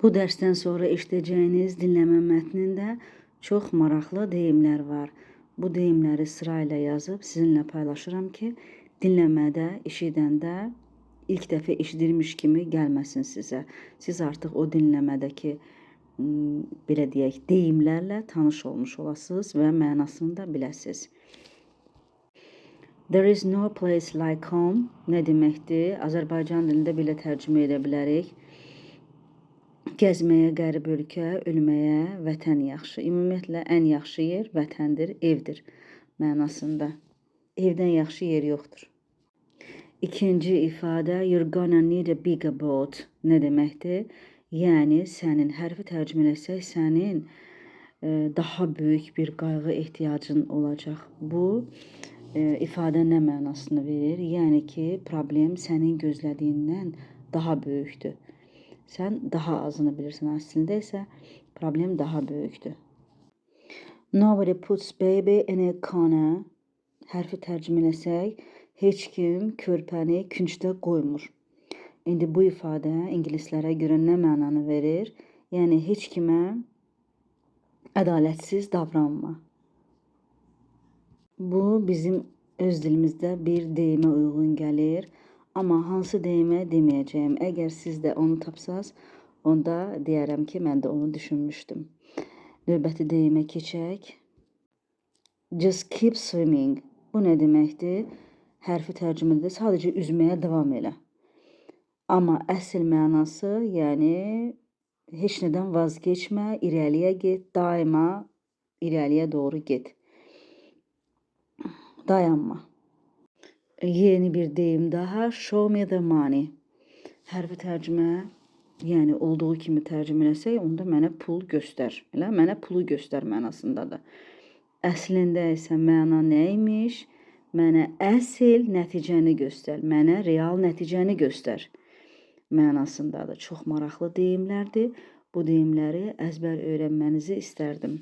Bu dərsdən sonra eşidəcəyiniz dinləmə mətnində çox maraqlı deyimlər var. Bu deyimləri sırayla yazıb sizinlə paylaşıram ki, dinləmədə, eşidəndə ilk dəfə eşidirmiş kimi gəlməsin sizə. Siz artıq o dinləmədəki belə deyək, deyimlərlə tanış olmuş olasınız və mənasını da biləsiniz. There is no place like home nə deməkdir? Azərbaycan dilində belə tərcümə edə bilərik. Gəzməyə qərib ölkə, ölməyə vətən yaxşı. Ümumiyyətlə ən yaxşı yer vətəndir, evdir mənasında. Evdən yaxşı yer yoxdur. İkinci ifadə you're gonna need a bigger boat nə deməkdir? Yəni sənin hərfi tərcümə etsək sənin daha böyük bir qayğı ehtiyacın olacaq. Bu ifadə nə mənasını verir? Yəni ki, problem sənin gözlədiyindən daha böyükdür. Sən daha azını bilirsən, əslində isə problem daha böyükdür. Nobody puts baby in a corner. Hərfi tərcümə etsək, heç kim körpəni küncdə qoymur. İndi bu ifadə ingilislərə görə nə mənanı verir? Yəni heç kimə ədalətsiz davranma. Bu bizim öz dilimizdə bir deyimə uyğun gəlir. Amma hansı deyimə deməyəcəyim. Əgər siz də onu tapsaz, onda deyərəm ki, mən də onu düşünmüşdüm. Növbəti deyimə keçək. Just keep swimming. Bu nə deməkdir? Hərfi tərcümədə sadəcə üzməyə davam elə. Amma əsl mənası, yəni heç nədən vazgeçmə, irəliyə get, daima irəliyə doğru get. Dayanma. Yeni bir deyim daha, show me the money. Hərfi tərcümə, yəni olduğu kimi tərcümə etsək, onda mənə pul göstər. Elə mənə pulu göstər mənasındadır. Əslində isə məna nə imiş? Mənə əsl nəticəni göstər. Mənə real nəticəni göstər mənasındadır. Çox maraqlı deyimlərdir. Bu deyimləri əzbər öyrənmənizi istərdim.